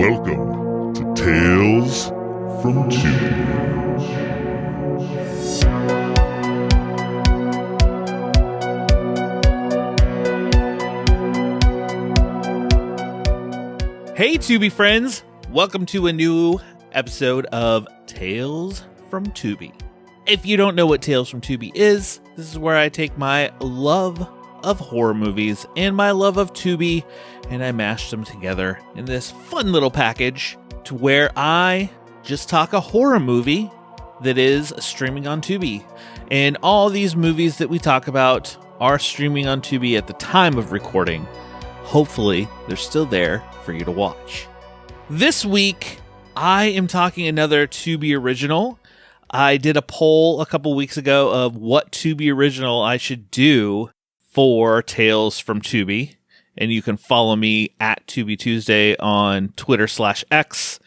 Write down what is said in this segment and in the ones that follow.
Welcome to Tales from Tubi. Hey Tubi friends, welcome to a new episode of Tales from Tubi. If you don't know what Tales from Tubi is, this is where I take my love of horror movies and my love of Tubi and I mash them together in this fun little package to where I just talk a horror movie that is streaming on Tubi. And all these movies that we talk about are streaming on Tubi at the time of recording. Hopefully, they're still there for you to watch. This week, I am talking another Tubi original. I did a poll a couple weeks ago of what Tubi original I should do for Tales from Tubi. And you can follow me at Tubi Tuesday on Twitter/X.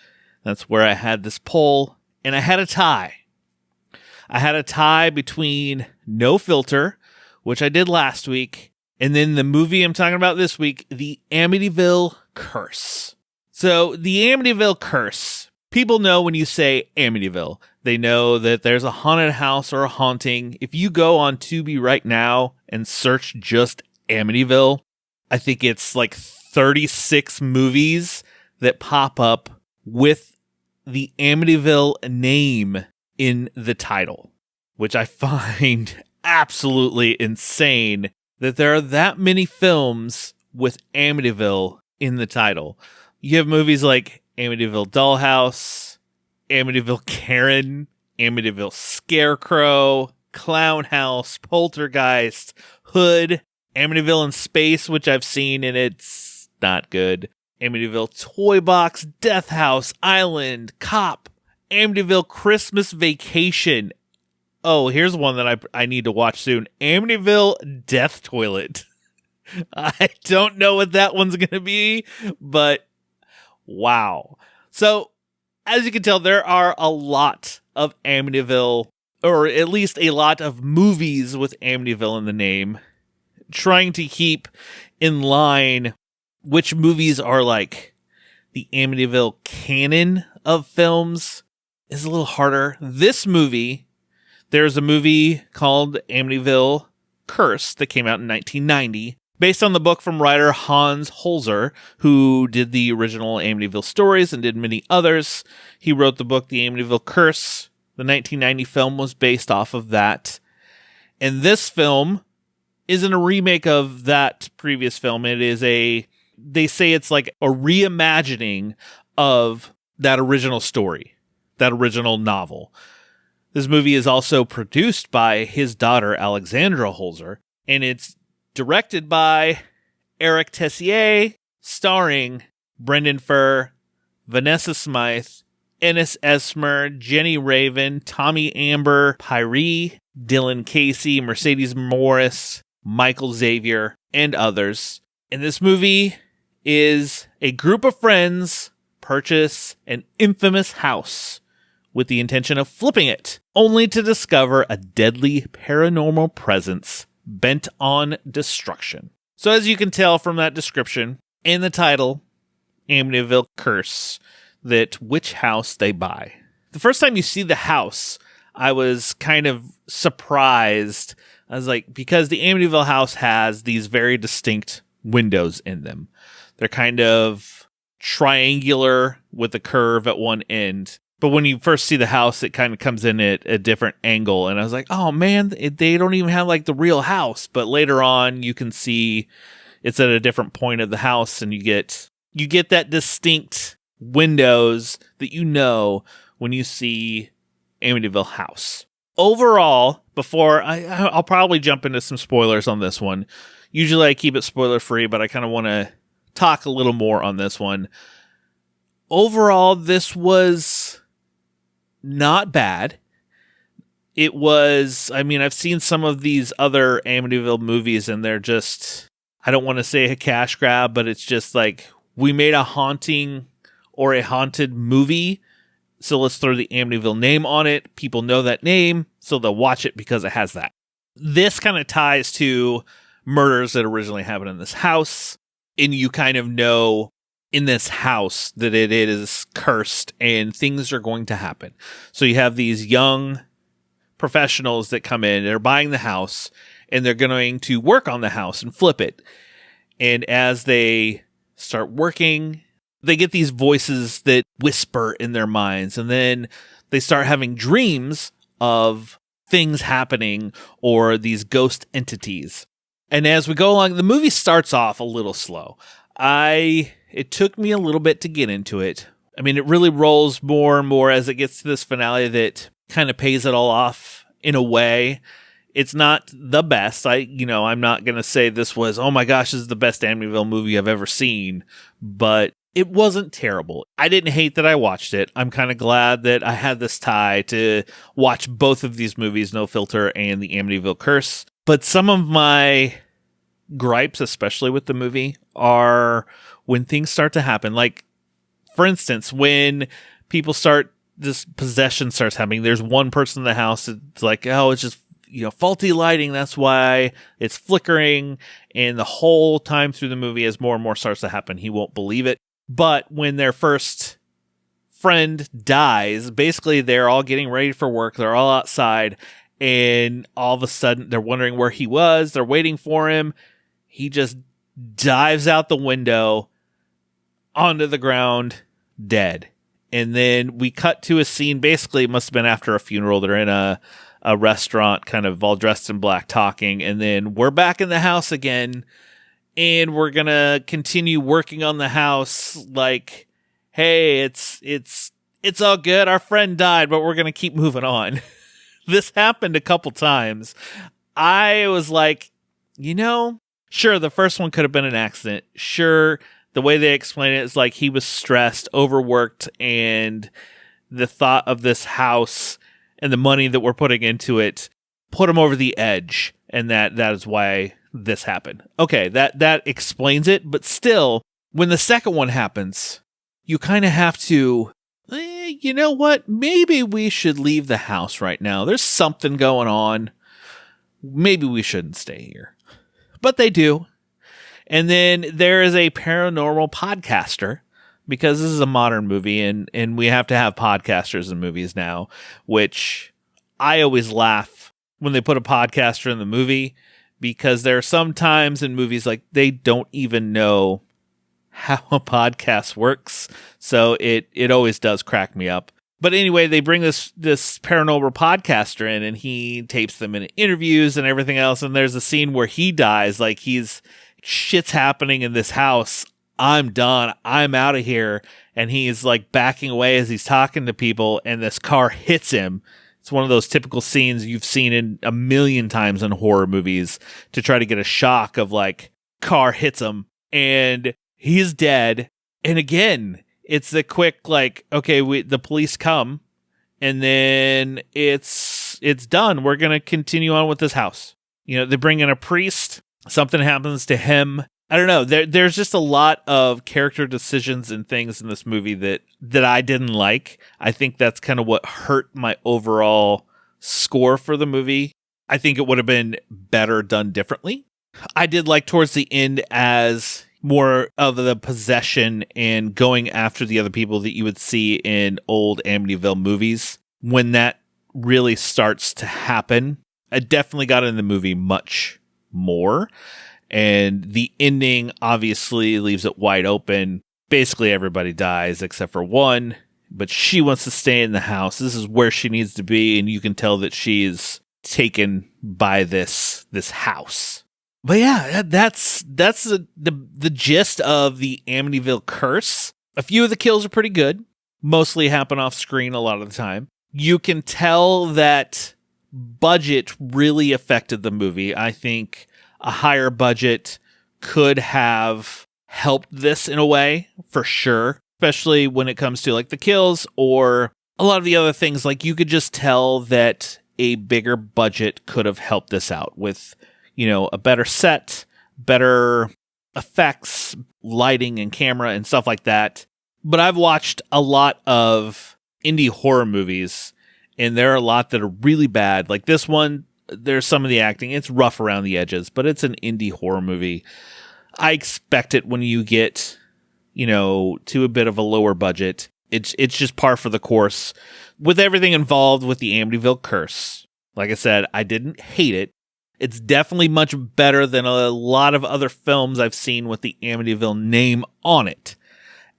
That's where I had this poll. And I had a tie. I had a tie between No Filter, which I did last week, and then the movie I'm talking about this week, the Amityville Curse. So, the Amityville Curse. People know when you say Amityville, they know that there's a haunted house or a haunting. If you go on Tubi right now and search just Amityville, I think it's like 36 movies that pop up with the Amityville name in the title, which I find absolutely insane that there are that many films with Amityville in the title. You have movies like Amityville Dollhouse, Amityville Karen, Amityville Scarecrow, Clown House, Poltergeist, Hood, Amityville in Space, which I've seen and it's not good, Amityville Toy Box, Death House, Island, Cop, Amityville Christmas Vacation. Oh, here's one that I need to watch soon. Amityville Death Toilet. I don't know what that one's going to be, but wow. So, as you can tell, there are a lot of Amityville, or at least a lot of movies with Amityville in the name, trying to keep in line which movies are like the Amityville canon of films is a little harder. This movie, there's a movie called Amityville Curse that came out in 1990, based on the book from writer Hans Holzer, who did the original Amityville stories and did many others. He wrote the book The Amityville Curse. The 1990 film was based off of that. And this film isn't a remake of that previous film. It is they say it's like a reimagining of that original story, that original novel. This movie is also produced by his daughter, Alexandra Holzer, and it's directed by Eric Tessier, starring Brendan Furr, Vanessa Smythe, Ennis Esmer, Jenny Raven, Tommy Amber, Pyrie, Dylan Casey, Mercedes Morris, Michael Xavier, and others. And this movie is a group of friends purchase an infamous house with the intention of flipping it, only to discover a deadly paranormal presence bent on destruction. So as you can tell from that description and the title, Amityville Curse, that which house they buy. The first time you see the house, I was kind of surprised. I was like, because the Amityville house has these very distinct windows in them. They're kind of triangular with a curve at one end. But when you first see the house, it kind of comes in at a different angle. And I was like, oh man, they don't even have like the real house. But later on, you can see it's at a different point of the house. And you get that distinct windows that you know when you see Amityville house. Overall, before I'll probably jump into some spoilers on this one. Usually I keep it spoiler free, but I kind of want to talk a little more on this one. Overall, this was not bad. It was, I've seen some of these other Amityville movies and they're just, I don't want to say a cash grab, but it's just like, we made a haunting or a haunted movie, so let's throw the Amityville name on it. People know that name, so they'll watch it because it has that. This kind of ties to murders that originally happened in this house, and you kind of know in this house that it is cursed and things are going to happen. So you have these young professionals that come in, they're buying the house and they're going to work on the house and flip it. And as they start working, they get these voices that whisper in their minds, and then they start having dreams of things happening or these ghost entities. And as we go along, the movie starts off a little slow. It took me a little bit to get into it. I mean, it really rolls more and more as it gets to this finale that kind of pays it all off in a way. It's not the best. I'm not going to say this was, oh my gosh, this is the best Amityville movie I've ever seen, but it wasn't terrible. I didn't hate that I watched it. I'm kind of glad that I had this tie to watch both of these movies, No Filter and the Amityville Curse. But some of my gripes, especially with the movie, are when things start to happen. Like, for instance, when this possession starts happening, there's one person in the house that's like, oh, it's just, faulty lighting. That's why it's flickering. And the whole time through the movie, as more and more starts to happen, he won't believe it. But when their first friend dies, basically they're all getting ready for work. They're all outside. And all of a sudden they're wondering where he was. They're waiting for him. He just dives out the window onto the ground, dead. And then we cut to a scene. Basically, it must have been after a funeral. They're in a restaurant, kind of all dressed in black, talking. And then we're back in the house again. And we're going to continue working on the house. Like, hey, it's all good. Our friend died, but we're going to keep moving on. This happened a couple times. I was like, sure, the first one could have been an accident. Sure, the way they explain it is like he was stressed, overworked, and the thought of this house and the money that we're putting into it put him over the edge, and that is why this happened. Okay, that explains it, but still, when the second one happens, you kind of have to, you know what? Maybe we should leave the house right now. There's something going on. Maybe we shouldn't stay here. But they do. And then there is a paranormal podcaster, because this is a modern movie and we have to have podcasters in movies now, which I always laugh when they put a podcaster in the movie, because there are some times in movies like they don't even know how a podcast works. So it always does crack me up. But anyway, they bring this paranormal podcaster in, and he tapes them in interviews and everything else. And there's a scene where he dies, like shit's happening in this house. I'm done. I'm out of here. And he's like backing away as he's talking to people, and this car hits him. It's one of those typical scenes you've seen in a million times in horror movies to try to get a shock of like car hits him and he's dead. And again, it's the quick, like, okay, the police come and then it's done. We're going to continue on with this house. They bring in a priest. Something happens to him. I don't know. There's just a lot of character decisions and things in this movie that I didn't like. I think that's kind of what hurt my overall score for the movie. I think it would have been better done differently. I did like towards the end as more of the possession and going after the other people that you would see in old Amityville movies. When that really starts to happen, I definitely got in the movie much more. And the ending obviously leaves it wide open. Basically, everybody dies except for one, but she wants to stay in the house. This is where she needs to be, and you can tell that she's taken by this house. But yeah, that's the gist of the Amityville Curse. A few of the kills are pretty good. Mostly happen off screen a lot of the time. You can tell that budget really affected the movie. I think a higher budget could have helped this in a way, for sure, especially when it comes to like the kills or a lot of the other things. Like, you could just tell that a bigger budget could have helped this out with, a better set, better effects, lighting and camera and stuff like that. But I've watched a lot of indie horror movies, and there are a lot that are really bad. Like this one, there's some of the acting, it's rough around the edges, but it's an indie horror movie. I expect it when you get to a bit of a lower budget. It's just par for the course with everything involved with the Amityville Curse. Like I said, I didn't hate it. It's definitely much better than a lot of other films I've seen with the Amityville name on it.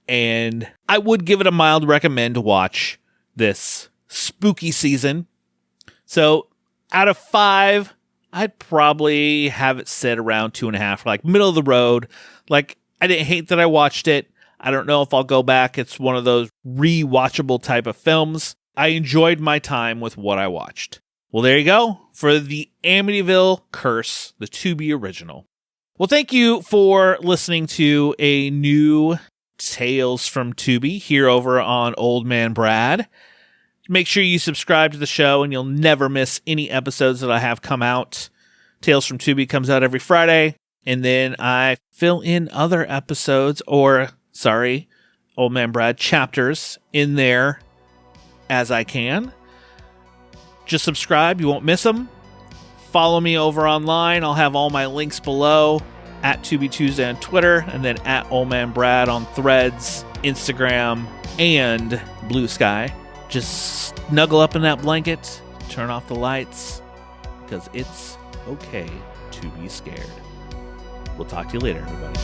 And I would give it a mild recommend to watch this spooky season. So out of 5, I'd probably have it set around 2.5, like middle of the road. Like, I didn't hate that I watched it. I don't know if I'll go back. It's one of those rewatchable type of films. I enjoyed my time with what I watched. Well, there you go for the Amityville Curse, the Tubi original. Well, thank you for listening to a new Tales from Tubi here over on Old Man Brad. Make sure you subscribe to the show and you'll never miss any episodes that I have come out. Tales from Tubi comes out every Friday, and then I fill in other episodes, Old Man Brad chapters in there as I can. Just subscribe, you won't miss them. Follow me over online. I'll have all my links below at Tubi Tuesday on Twitter, and then at Old Man Brad on Threads, Instagram, and Blue Sky. Just snuggle up in that blanket, turn off the lights, because it's okay to be scared. We'll talk to you later, everybody.